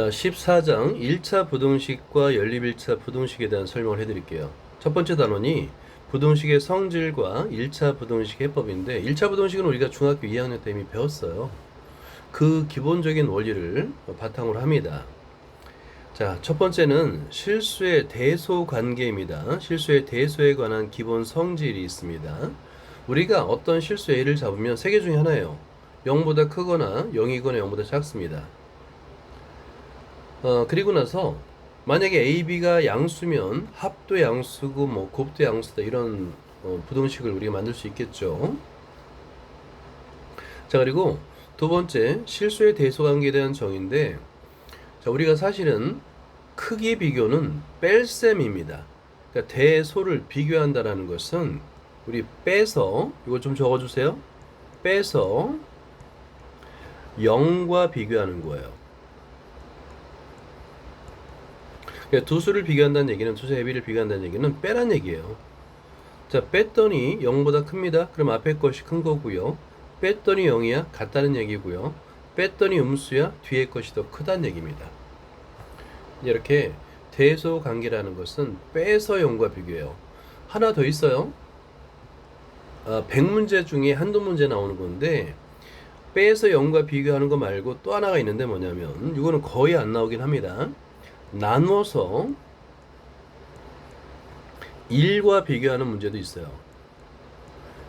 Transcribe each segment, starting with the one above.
자, 14장 1차 부등식과 연립 1차 부등식에 대한 설명을 해드릴게요. 첫 번째 단원이 부등식의 성질과 1차 부등식 해법인데 1차 부등식은 우리가 중학교 2학년 때 이미 배웠어요. 그 기본적인 원리를 바탕으로 합니다. 자, 첫 번째는 실수의 대소 관계입니다. 실수의 대소에 관한 기본 성질이 있습니다. 우리가 어떤 실수 A를 잡으면 세 개 중에 하나예요. 0보다 크거나 0이거나 0보다 작습니다. 그리고 나서 만약에 A, B가 양수면 합도 양수고 뭐 곱도 양수다 이런 부등식을 우리가 만들 수 있겠죠. 자, 그리고 두 번째 실수의 대소관계에 대한 정의인데, 자, 우리가 사실은 크기 비교는 뺄셈입니다. 그러니까 대소를 비교한다라는 것은 우리 빼서, 이거 좀 적어주세요. 빼서 0과 비교하는 거예요. 그러니까 두 수를 비교한다는 얘기는, 두 수의 비를 비교한다는 얘기는 빼란 얘기예요. 자, 뺐더니 0보다 큽니다. 그럼 앞에 것이 큰 거고요. 뺐더니 0이야? 같다는 얘기고요. 뺐더니 음수야? 뒤에 것이 더 크다는 얘기입니다. 이렇게 대소 관계라는 것은 빼서 0과 비교해요. 하나 더 있어요. 100문제 중에 한두 문제 나오는 건데, 빼서 0과 비교하는 거 말고 또 하나가 있는데 뭐냐면, 이거는 거의 안 나오긴 합니다. 나누어서 1과 비교하는 문제도 있어요.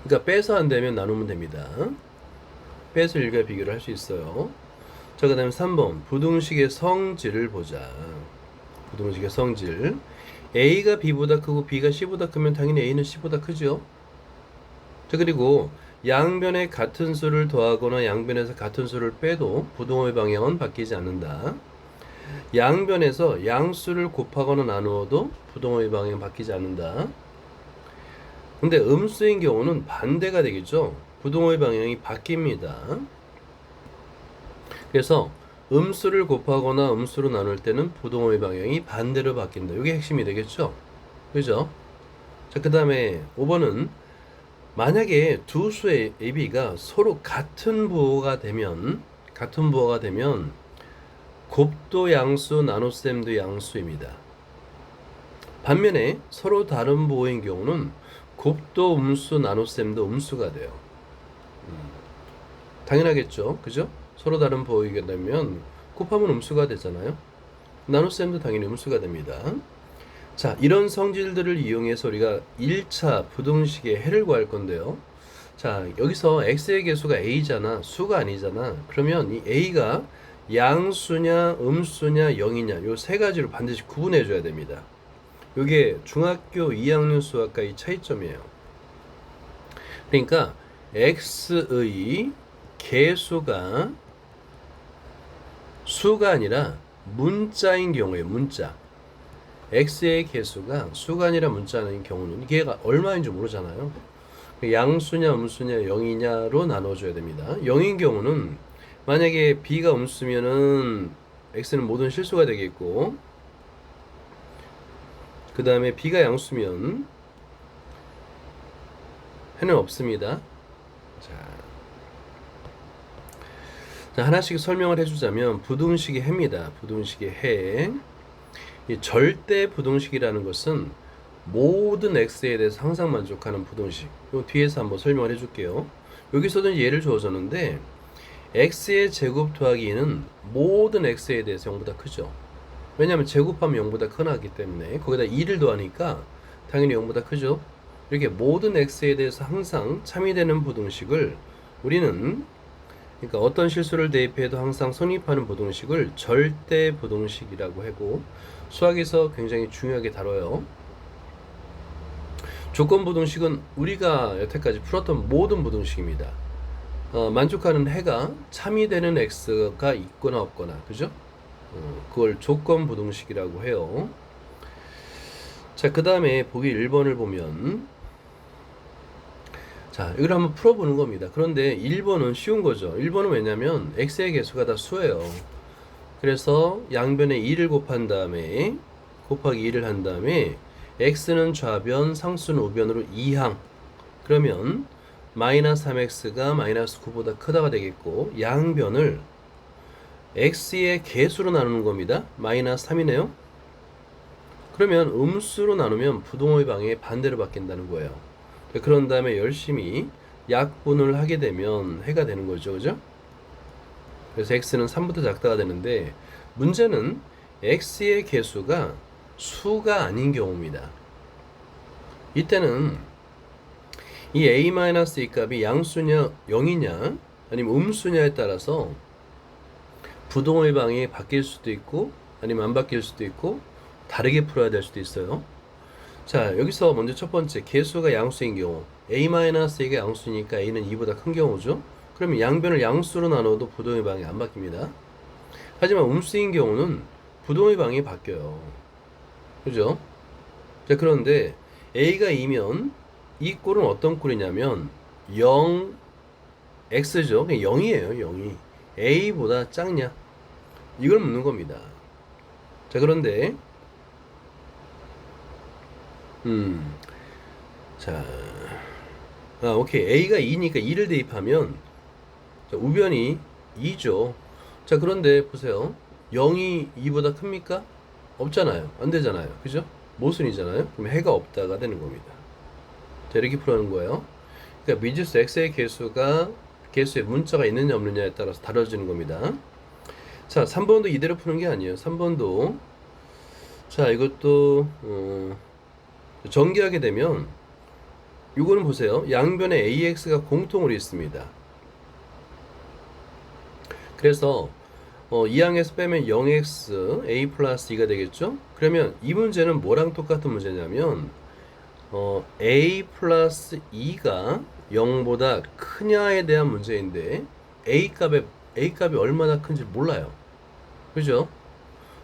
그러니까 빼서 안 되면 나누면 됩니다. 빼서 1과 비교를 할 수 있어요. 자, 그 다음에 3번 부등식의 성질을 보자. 부등식의 성질. A가 B보다 크고 B가 C보다 크면 당연히 A는 C보다 크죠. 자, 그리고 양변에 같은 수를 더하거나 양변에서 같은 수를 빼도 부등호의 방향은 바뀌지 않는다. 양변에서 양수를 곱하거나 나누어도 부등호의 방향은 바뀌지 않는다. 근데 음수인 경우는 반대가 되겠죠. 부등호의 방향이 바뀝니다. 그래서 음수를 곱하거나 음수로 나눌 때는 부등호의 방향이 반대로 바뀐다. 이게 핵심이 되겠죠. 그죠? 자, 그 다음에 5번은 만약에 두 수의 AB가 서로 같은 부호가 되면 곱도 양수, 나눗셈도 양수입니다. 반면에 서로 다른 부호인 경우는 곱도 음수, 나눗셈도 음수가 돼요. 당연하겠죠, 그죠? 서로 다른 부호이게 되면 곱하면 음수가 되잖아요. 나눗셈도 당연히 음수가 됩니다. 자, 이런 성질들을 이용해서 우리가 1차 부등식의 해를 구할 건데요. 자, 여기서 x의 개수가 a잖아, 수가 아니잖아. 그러면 이 a가 양수냐, 음수냐, 0이냐, 요 세 가지로 반드시 구분해 줘야 됩니다. 요게 중학교 2학년 수학과의 차이점이에요. 그러니까 x의 개수가 수가 아니라 문자인 경우에 문자. x의 개수가 수가 아니라 문자인 경우는 이게 얼마인지 모르잖아요. 양수냐, 음수냐, 0이냐로 나눠줘야 됩니다. 0인 경우는 만약에 b가 음수면은 x는 모든 실수가 되겠고, 그 다음에 b가 양수면 해는 없습니다. 자, 하나씩 설명을 해주자면 부등식의 해입니다. 부등식의 해. 이 절대 부등식이라는 것은 모든 x에 대해서 항상 만족하는 부등식. 요 뒤에서 한번 설명을 해줄게요. 여기서도 예를 주어졌는데 x의 제곱 더하기 2는 모든 x에 대해서 0보다 크죠. 왜냐하면 제곱하면 0보다 크나 하기 때문에 거기다 2를 더하니까 당연히 0보다 크죠. 이렇게 모든 x에 대해서 항상 참이되는 부등식을 우리는, 그러니까 어떤 실수를 대입해도 항상 성립하는 부등식을 절대 부등식이라고 하고, 수학에서 굉장히 중요하게 다뤄요. 조건 부등식은 우리가 여태까지 풀었던 모든 부등식입니다. 만족하는 해가 참이되는 x가 있거나 없거나, 그죠? 그걸 조건 부등식이라고 해요. 자, 그 다음에 보기 1번을 보면, 자, 이걸 한번 풀어보는 겁니다. 그런데 1번은 쉬운 거죠. 1번은 왜냐면 x의 개수가 다 수예요. 그래서 양변에 2를 곱한 다음에 곱하기 2를 한 다음에 x는 좌변, 상수는 우변으로 2항. 그러면 마이너스 3x가 마이너스 9보다 크다가 되겠고, 양변을 x의 개수로 나누는 겁니다. 마이너스 3이네요. 그러면 음수로 나누면 부동호의 방향이 반대로 바뀐다는 거예요. 그런 다음에 열심히 약분을 하게 되면 해가 되는 거죠. 그죠? 그래서 x는 3보다 작다가 되는데 문제는 x의 개수가 수가 아닌 경우입니다. 이때는 이 a-이 값이 양수냐 0이냐 아니면 음수냐에 따라서 부동호의 방향이 바뀔 수도 있고 아니면 안 바뀔 수도 있고 다르게 풀어야 될 수도 있어요. 자, 여기서 먼저 첫 번째 개수가 양수인 경우 a-가 양수니까 a는 2보다 큰 경우죠. 그러면 양변을 양수로 나눠도 부동의 방향이 안 바뀝니다. 하지만 음수인 경우는 부동의 방향이 바뀌어요. 그죠? 자, 그런데 a가 2면 이 꼴은 어떤 꼴이냐면 0 x죠. 그냥 0이에요. 0이 a보다 작냐 이걸 묻는 겁니다. 자, 그런데 자, 오케이. a가 2니까 2를 대입하면 자, 우변이 2죠. 자, 그런데 보세요. 0이 2보다 큽니까? 없잖아요. 안 되잖아요. 그죠? 모순이잖아요. 그럼 해가 없다가 되는 겁니다. 자, 이렇게 풀어는 거예요. 그러니까 미지수 x의 개수에 문자가 있느냐 없느냐에 따라서 다뤄지는 겁니다. 자, 3번도 이대로 푸는 게 아니에요. 3번도 자, 이것도 전개하게 되면 이거는 보세요. 양변에 AX가 공통으로 있습니다. 그래서 2항에서 빼면 0x a 플러스 2가 되겠죠? 그러면 이 문제는 뭐랑 똑같은 문제냐면 a 플러스 2가 0보다 크냐에 대한 문제인데 a 값이 얼마나 큰지 몰라요. 그죠?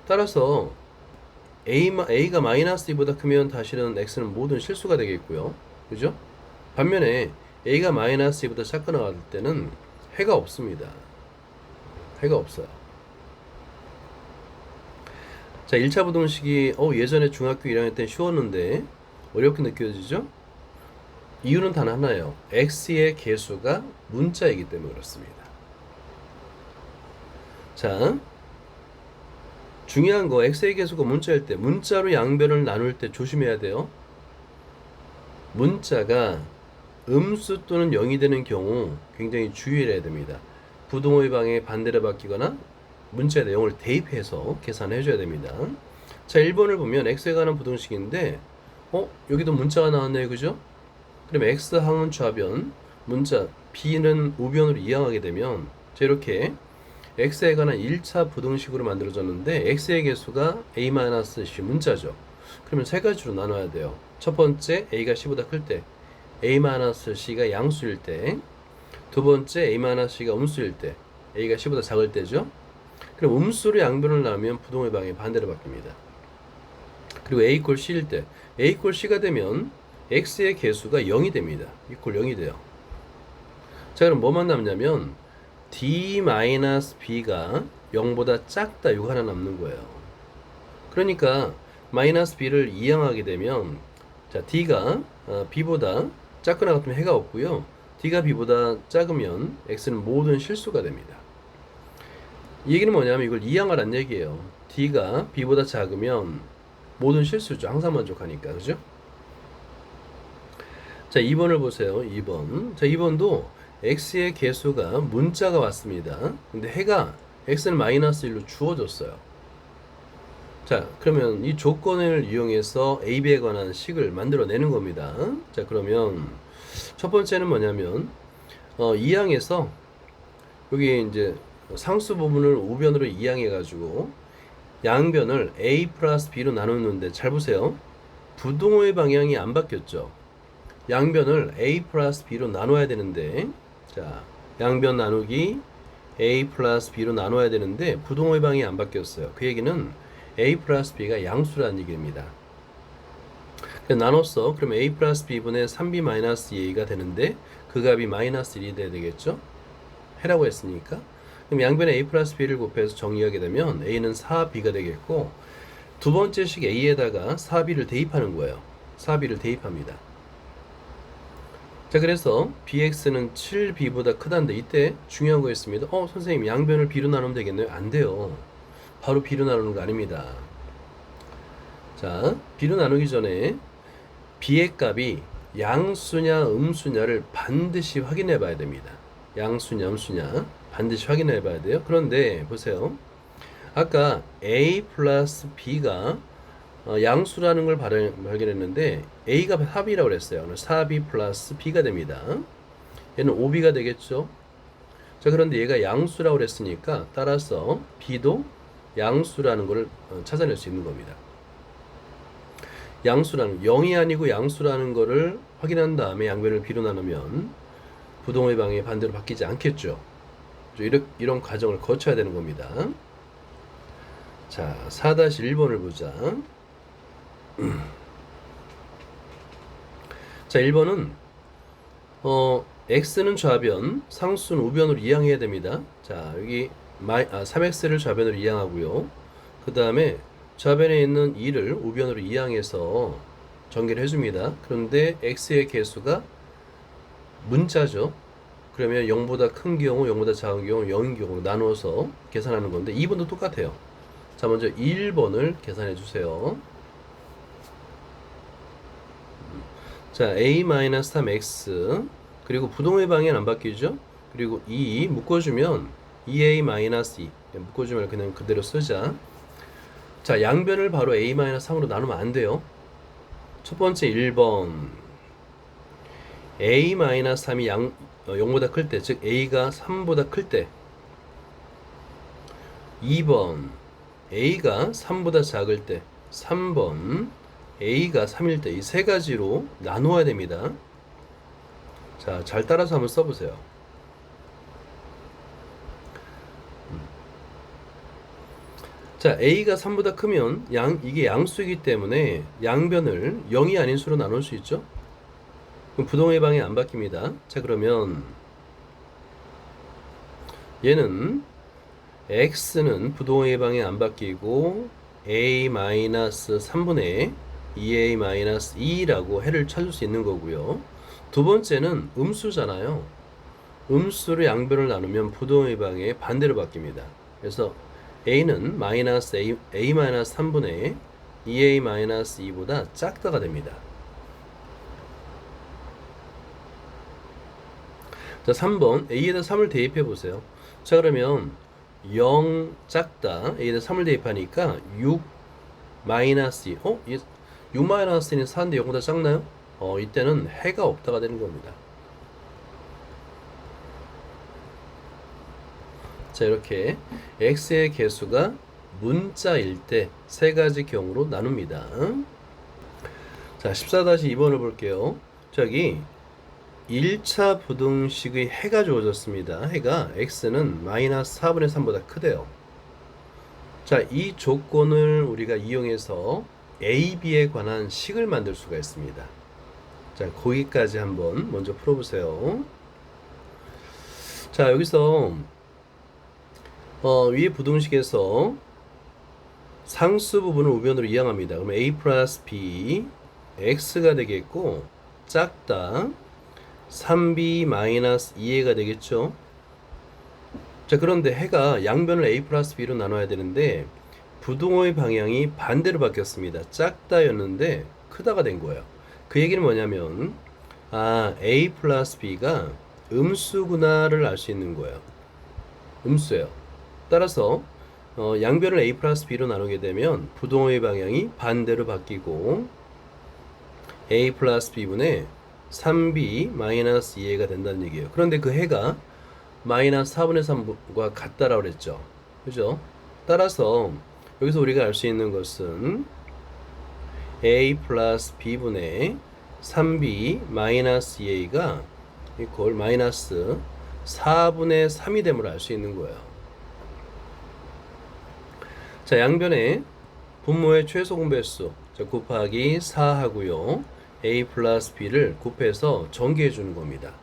따라서 a가 마이너스 2보다 크면 다시는 x는 모든 실수가 되겠고요. 그죠? 반면에 a가 마이너스 2보다 작거나 같을 때는 해가 없습니다. 해가 없어요. 자, 1차 부동식이 예전에 중학교 1학년 때 쉬웠는데 어렵게 느껴지죠? 이유는 단 하나예요. x의 개수가 문자이기 때문에 그렇습니다. 자, 중요한 거 x의 개수가 문자일 때 문자로 양변을 나눌 때 조심해야 돼요. 문자가 음수 또는 0이 되는 경우 굉장히 주의해야 됩니다. 부동호의 방향이 반대로 바뀌거나 문자에다 0을 대입해서 계산해 줘야 됩니다. 자, 1번을 보면 x에 관한 부동식인데 여기도 문자가 나왔네요. 그죠? 그럼 x항은 좌변, 문자 b는 우변으로 이항하게 되면 자, 이렇게 x에 관한 1차 부동식으로 만들어졌는데 x의 개수가 a-c 문자죠. 그러면 세 가지로 나눠야 돼요. 첫 번째 a가 c보다 클 때, a-c가 양수일 때, 두 번째 a-c가 음수일 때, a가 c보다 작을 때죠. 그럼 음수로 양변을 나누면 부동의 방향이 반대로 바뀝니다. 그리고 a 꼴 c일 때, a 꼴 c가 되면 x의 개수가 0이 됩니다. 이꼴 0이 돼요. 자, 그럼 뭐만 남냐면 d-b가 0보다 작다 이거 하나 남는 거예요. 그러니까 마이너스 b를 이항하게 되면 자, d가 b보다 작거나 같으면 해가 없고요. d가 b보다 작으면 x는 모든 실수가 됩니다. 이 얘기는 뭐냐면 이걸 이항하라는 얘기예요. d가 b보다 작으면 모든 실수죠. 항상 만족하니까. 그죠? 자, 2번을 보세요. 2번. 자, 2번도 x의 개수가 문자가 왔습니다. 근데 해가 x는 마이너스 1로 주어졌어요. 자, 그러면 이 조건을 이용해서 a, b에 관한 식을 만들어내는 겁니다. 자, 그러면 첫 번째는 뭐냐면 2항에서 여기 이제 상수 부분을 우변으로 이항해 가지고 양변을 a 플러스 b로 나누는데 잘 보세요. 부동호의 방향이 안 바뀌었죠. 양변을 a 플러스 b로 나눠야 되는데 자, 양변 나누기 a 플러스 b로 나눠야 되는데 부동호의 방향이 안 바뀌었어요. 그 얘기는 a 플러스 b가 양수라는 얘기입니다. 나눴어. 그럼 a 플러스 b분의 3b 마이너스 2a가 되는데 그 값이 마이너스 1이 돼야 되겠죠? 해라고 했으니까. 그럼 양변에 a 플러스 b를 곱해서 정의하게 되면 a는 4b가 되겠고 두 번째 식 a에다가 4b를 대입하는 거예요. 4b를 대입합니다. 자, 그래서 bx는 7b보다 크다는데 이때 중요한 거 있습니다. 선생님 양변을 b로 나누면 되겠네요. 안 돼요. 바로 b로 나누는 거 아닙니다. 자, b로 나누기 전에 b의 값이 양수냐 음수냐를 반드시 확인해 봐야 됩니다. 양수냐 음수냐 반드시 확인해 봐야 돼요. 그런데 보세요. 아까 a 플러스 b가 양수라는 걸 발견했는데 a가 4b라고 그랬어요. 4b 플러스 b가 됩니다. 얘는 5b가 되겠죠. 자, 그런데 얘가 양수라고 그랬으니까 따라서 b도 양수라는 걸 찾아낼 수 있는 겁니다. 양수라는 0이 아니고 양수라는 거를 확인한 다음에 양변을 b로 나누면 부동의 방향이 반대로 바뀌지 않겠죠. 이런 과정을 거쳐야 되는 겁니다. 자, 4-1번을 보자. 자, 1번은 x는 좌변, 상수는 우변으로 이항해야 됩니다. 자, 여기 3x를 좌변으로 이항하고요. 그 다음에 좌변에 있는 2를 우변으로 이항해서 전개를 해줍니다. 그런데 x의 개수가 문자죠. 그러면 0보다 큰 경우, 0보다 작은 경우, 0인 경우 나누어서 계산하는 건데 2번도 똑같아요. 자, 먼저 1번을 계산해 주세요. 자, a-3x 그리고 부동의 방향 안 바뀌죠? 그리고 2 묶어주면 2a-2 묶어주면 그냥 그대로 쓰자. 자, 양변을 바로 a-3으로 나누면 안 돼요. 첫 번째 1번 a-3이 0보다 클 때, 즉 a가 3보다 클 때. 2번 a가 3보다 작을 때. 3번 a가 3일 때. 이 세 가지로 나누어야 됩니다. 자, 잘 따라서 한번 써보세요. 자, a가 3보다 크면 이게 양수이기 때문에 양변을 0이 아닌 수로 나눌 수 있죠. 그럼 부동의 방향이 안 바뀝니다. 자, 그러면 얘는 x는 부동의 방향이 안 바뀌고 a-3분의 2a-2라고 해를 찾을 수 있는 거고요. 두 번째는 음수잖아요. 음수로 양변을 나누면 부동의 방향이 반대로 바뀝니다. 그래서 a는 a-3분의 2a-2보다 작다가 됩니다. 자, 3번 a에다 3을 대입해 보세요. 자, 그러면 0 작다 a에다 3을 대입하니까 6 마이너스 2. 6 마이너스 2는 4인데 0보다 작나요? 이때는 해가 없다가 되는 겁니다. 자, 이렇게 x의 개수가 문자일 때 세 가지 경우로 나눕니다. 자, 14-2번을 볼게요. 저기 1차 부등식의 해가 주어졌습니다. 해가 x는 마이너스 4분의 3보다 크대요. 자, 이 조건을 우리가 이용해서 a, b에 관한 식을 만들 수가 있습니다. 자, 거기까지 한번 먼저 풀어보세요. 자, 여기서 위에 부등식에서 상수 부분을 우변으로 이항합니다. 그러면 a 플러스 b x가 되겠고 작다 3b 마이너스 2a가 되겠죠. 자, 그런데 해가 양변을 a 플러스 b로 나눠야 되는데 부동의 방향이 반대로 바뀌었습니다. 작다였는데 크다가 된 거예요. 그 얘기는 뭐냐면 a 플러스 b가 음수구나를 알 수 있는 거예요. 음수예요. 따라서 양변을 a 플러스 b로 나누게 되면 부동의 방향이 반대로 바뀌고 a 플러스 b분의 3b 마이너스 2a가 된다는 얘기예요. 그런데 그 해가 마이너스 4분의 3과 같다라고 그랬죠. 그죠? 따라서 여기서 우리가 알 수 있는 것은 a 플러스 b분의 3b 마이너스 2a가 이퀄 마이너스 4분의 3이 됨을 알 수 있는 거예요. 자, 양변에 분모의 최소 공배수 곱하기 4 하고요. a 플러스 b를 곱해서 전개해 주는 겁니다.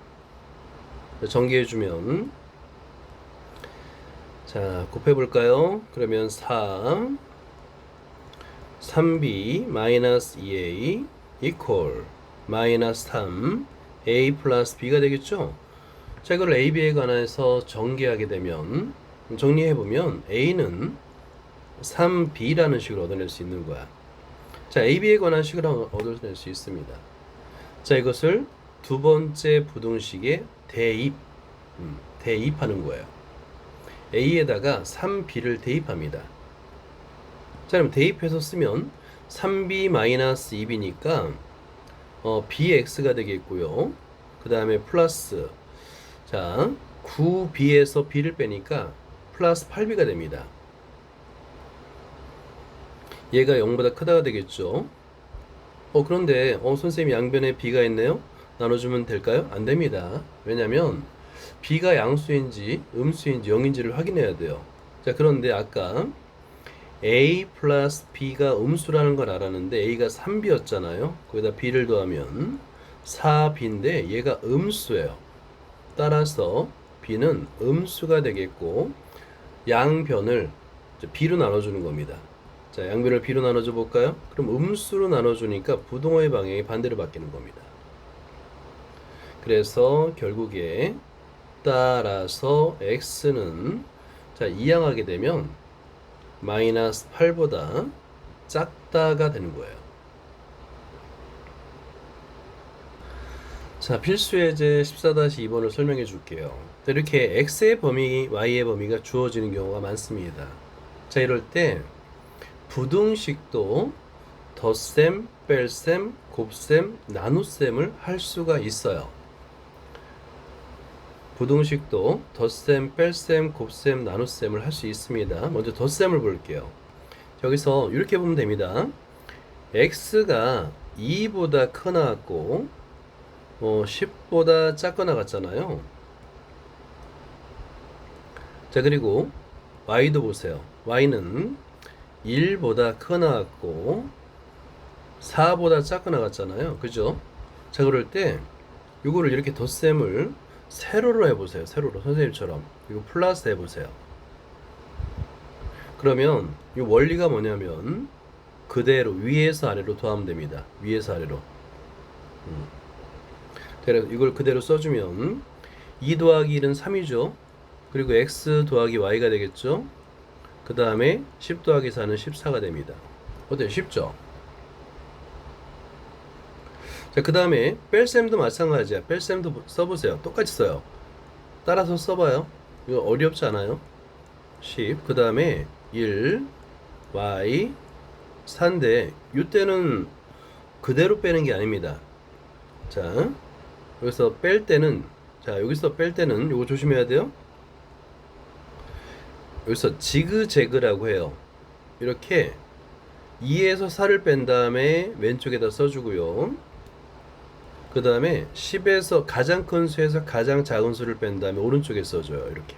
전개해 주면 자, 곱해 볼까요? 그러면 4 3b 마이너스 2a 이퀄 마이너스 3 A 플러스 B가 되겠죠? 자, 이걸 A, B에 관해서 전개하게 되면, 정리해보면 A는 3B라는 식으로 얻어낼 수 있는 거야. 자, A, B에 관한 식을 얻어낼 수 있습니다. 자, 이것을 두 번째 부등식에 대입하는 거예요. A에다가 3B를 대입합니다. 자, 그럼 대입해서 쓰면 3B-2B니까 BX가 되겠고요. 그 다음에 플러스, 자, 9B에서 B를 빼니까 플러스 8B가 됩니다. 얘가 0보다 크다가 되겠죠. 그런데 선생님이 양변에 B가 있네요. 나눠주면 될까요? 안 됩니다. 왜냐면 B가 양수인지 음수인지 0인지를 확인해야 돼요. 자, 그런데 아까 A 플러스 B가 음수라는 걸 알았는데 A가 3B였잖아요. 거기다 B를 더하면 4B인데 얘가 음수예요. 따라서 B는 음수가 되겠고 양변을 B로 나눠주는 겁니다. 자, 양변을 B로 나눠줘 볼까요? 그럼 음수로 나눠주니까 부동호의 방향이 반대로 바뀌는 겁니다. 그래서 결국에 따라서 X는 자, 이항하게 되면 마이너스 8보다 작다가 되는 거예요. 자, 필수예제 14-2번을 설명해 줄게요. 이렇게 X의 범위, Y의 범위가 주어지는 경우가 많습니다. 자, 이럴 때 부등식도 덧셈, 뺄셈, 곱셈, 나눗셈을 할 수가 있어요. 부등식도 덧셈, 뺄셈, 곱셈, 나눗셈을 할 수 있습니다. 먼저 덧셈을 볼게요. 여기서 이렇게 보면 됩니다. x가 2보다 커 나왔고 10보다 작거 나갔잖아요. 자, 그리고 y도 보세요. y는 1보다 커 나왔고 4보다 작거 나갔잖아요. 그죠? 자, 그럴 때 이거를 이렇게 덧셈을 세로로 해보세요. 세로로 선생님처럼 이거 플러스 해보세요. 그러면 이 원리가 뭐냐면 그대로 위에서 아래로 더하면 됩니다. 위에서 아래로. 그래서 이걸 그대로 써주면 2 더하기 1은 3이죠. 그리고 x 더하기 y가 되겠죠. 그 다음에 10 더하기 4는 14가 됩니다. 어때요? 쉽죠? 자, 그 다음에 뺄셈도 마찬가지야. 뺄셈도 써보세요. 똑같이 써요. 따라서 써봐요. 이거 어렵지 않아요? 10. 그 다음에 1 y 4인데 이때는 그대로 빼는 게 아닙니다. 자, 여기서 뺄 때는 요거 조심해야 돼요. 여기서 지그재그라고 해요. 이렇게 2에서 4를 뺀 다음에 왼쪽에다 써주고요. 그 다음에 10에서 가장 큰 수에서 가장 작은 수를 뺀 다음에 오른쪽에 써줘요. 이렇게.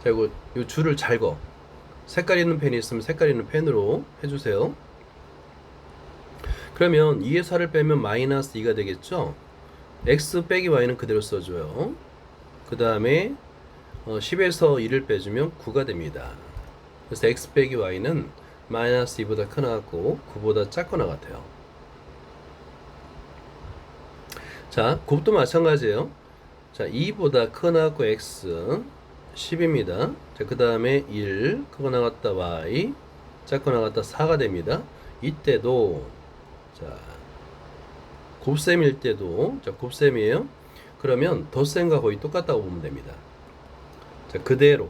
자, 이거 줄을 잘 거. 색깔 있는 펜이 있으면 색깔 있는 펜으로 해주세요. 그러면 2에서 4를 빼면 마이너스 2가 되겠죠. x 빼기 y는 그대로 써줘요. 그 다음에 10에서 2를 빼주면 9가 됩니다. 그래서 x 빼기 y는 마이너스 2보다 크 나왔고 9보다 작거 나같아요. 자, 곱도 마찬가지예요. 자, 2보다 크 나왔고 x 10입니다. 자, 그 다음에 1 크고 나갔다 y 작고 나갔다 4가 됩니다. 이때도 자, 곱셈일 때도 자, 곱셈이에요. 그러면 덧셈과 거의 똑같다고 보면 됩니다. 자, 그대로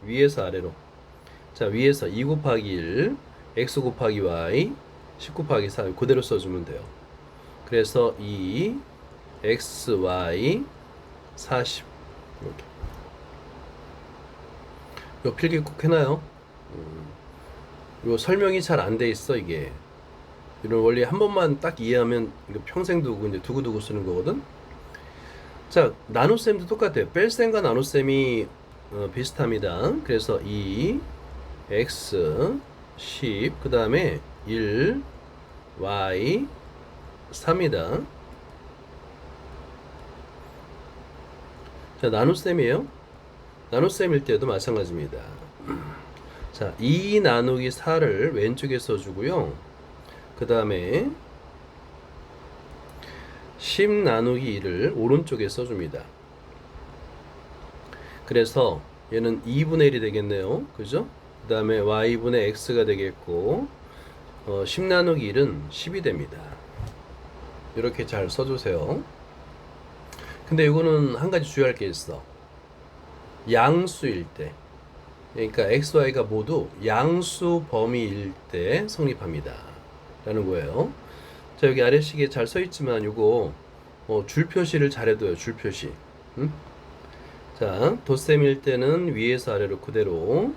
위에서 아래로. 자, 위에서 2 곱하기 1 x 곱하기 y 10 곱하기 4 그대로 써주면 돼요. 그래서 2 x y 40 이렇게. 이거 필기 꼭 해놔요. 이거 설명이 잘 안 돼 있어. 이게 이런 원리 한 번만 딱 이해하면 이거 평생 두고 이제 두고두고 쓰는 거거든. 자, 나눗셈도 똑같아요. 뺄셈과 나눗셈이 비슷합니다. 그래서 2 x 10 그 다음에 1 y 3이다. 자, 나눗셈이에요. 나눗셈일 때도 마찬가지입니다. 자, 2 나누기 4를 왼쪽에 써주고요. 그 다음에 10 나누기 2를 오른쪽에 써줍니다. 그래서 얘는 2분의 1이 되겠네요. 그죠? 그 다음에 y분의 x가 되겠고 10 나누기 1은 10이 됩니다. 이렇게 잘 써주세요. 근데 이거는 한 가지 주의할 게 있어. 양수일 때, 그러니까 x, y가 모두 양수 범위일 때 성립합니다 라는 거예요. 자, 여기 아래식에 잘 써있지만 이거 줄 표시를 잘 해둬요. 줄 표시. 응? 자, 덧셈일 때는 위에서 아래로 그대로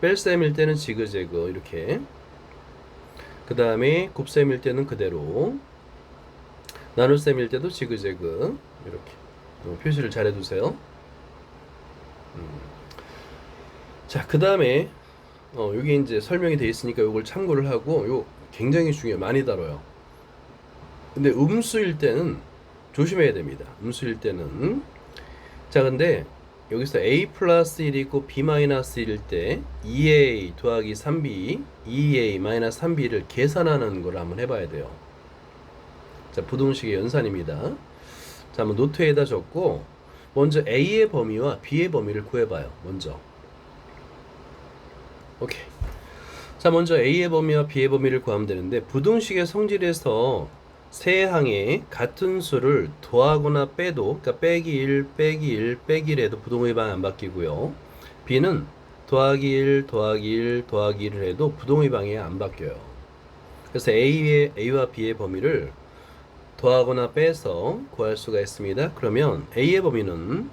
뺄셈일 때는 지그재그 이렇게, 그 다음에 곱셈일 때는 그대로, 나눗셈일 때도 지그재그 이렇게 표시를 잘 해두세요. 자, 그 다음에 여기 이제 설명이 되어 있으니까 이걸 참고를 하고, 요 굉장히 중요해요. 많이 다뤄요. 근데 음수일 때는 조심해야 됩니다. 음수일 때는. 자, 근데 여기서 a 플러스 1이 있고 b 마이너스 1일 때 2a 더하기 3b, 2a 마이너스 3b를 계산하는 걸 한번 해봐야 돼요. 자, 부등식의 연산입니다. 자, 한번 노트에다 적고 먼저 a의 범위와 b의 범위를 구해봐요. 먼저. 오케이. 자, 먼저 a의 범위와 b의 범위를 구하면 되는데, 부등식의 성질에서 세 항에 같은 수를 더하거나 빼도, 그러니까 빼기 1, 빼기 1, 빼기 1 해도 부동의 방이 안 바뀌고요. b는 더하기 1, 더하기 1, 더하기 1을 해도 부동의 방이 안 바뀌어요. 그래서 a와 b의 범위를 더하거나 빼서 구할 수가 있습니다. 그러면 a의 범위는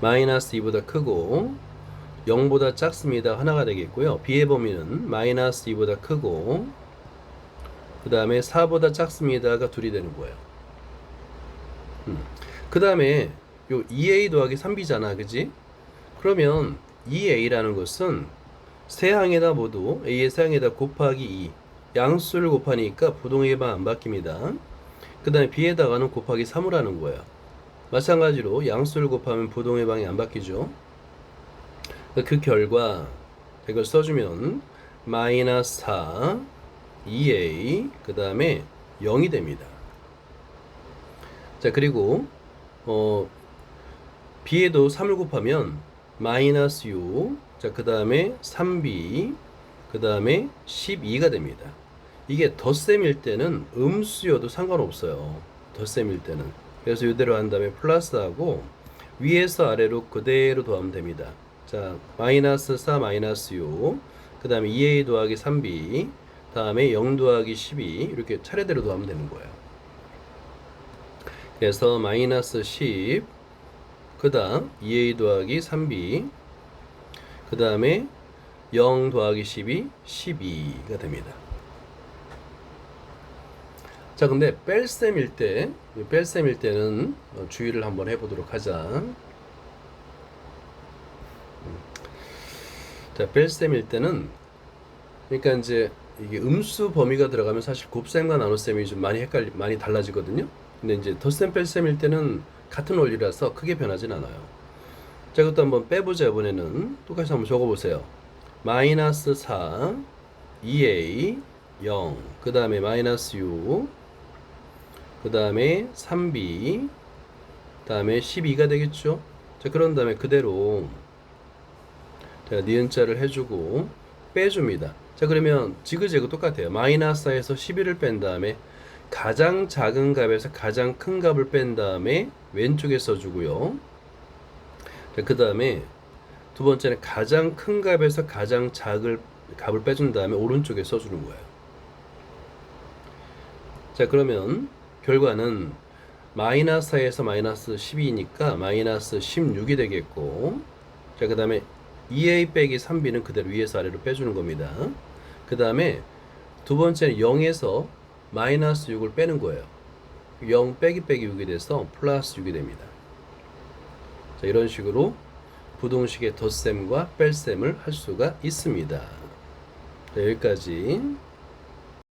마이너스 2보다 크고 0보다 작습니다. 하나가 되겠고요. b의 범위는 마이너스 2보다 크고 그 다음에 4보다 작습니다가 둘이 되는 거예요. 그 다음에 요 2a 더하기 3b잖아, 그지? 그러면 2a라는 것은 세 항에다 모두 a의 세 항에다 곱하기 2, 양수를 곱하니까 부동의 방 안 바뀝니다. 그 다음에 b에다가는 곱하기 3을 하는 거예요. 마찬가지로 양수를 곱하면 부동의 방이 안 바뀌죠. 그 결과 이걸 써주면 마이너스 4 2a 그 다음에 0이 됩니다. 자, 그리고 b에도 3을 곱하면 마이너스 6, 자, 그 다음에 3b 그 다음에 12가 됩니다. 이게 덧셈일 때는 음수여도 상관없어요. 덧셈일 때는. 그래서 이대로 한 다음에 플러스하고 위에서 아래로 그대로 더하면 됩니다. 자, 마이너스 4 마이너스 6 그 다음에 2a 더하기 3b 다음에 0 더하기 12 이렇게 차례대로 더하면 되는 거예요. 그래서 마이너스 10 그 다음 2a 더하기 3b 그 다음에 0 더하기 12 12가 됩니다. 자, 근데 뺄셈일 때는 주의를 한번 해보도록 하자. 자, 뺄셈일 때는, 그러니까 이제 이게 음수 범위가 들어가면 사실 곱셈과 나눗셈이 좀 많이 달라지거든요. 근데 이제 덧셈 뺄셈일 때는 같은 원리라서 크게 변하진 않아요. 자, 이것도 한번 빼보자. 이번에는 똑같이 한번 적어보세요. 마이너스 4 2a 0 그 다음에 마이너스 6 그 다음에 3b 다음에 12가 되겠죠. 자, 그런 다음에 그대로 제가 니은자를 해주고 빼줍니다. 자, 그러면 지그재그 똑같아요. 마이너스 4에서 11을 뺀 다음에 가장 작은 값에서 가장 큰 값을 뺀 다음에 왼쪽에 써주고요. 자, 그 다음에 두 번째는 가장 큰 값에서 가장 작은 값을 빼준 다음에 오른쪽에 써주는 거예요. 자, 그러면 결과는 마이너스 4에서 마이너스 12니까 마이너스 16이 되겠고, 자, 그 다음에 2a 빼기 3b는 그대로 위에서 아래로 빼주는 겁니다. 그 다음에 두 번째는 0에서 마이너스 6을 빼는 거예요. 0 빼기 6이 돼서 플러스 6이 됩니다. 자, 이런 식으로 부등식의 덧셈과 뺄셈을 할 수가 있습니다. 자, 여기까지.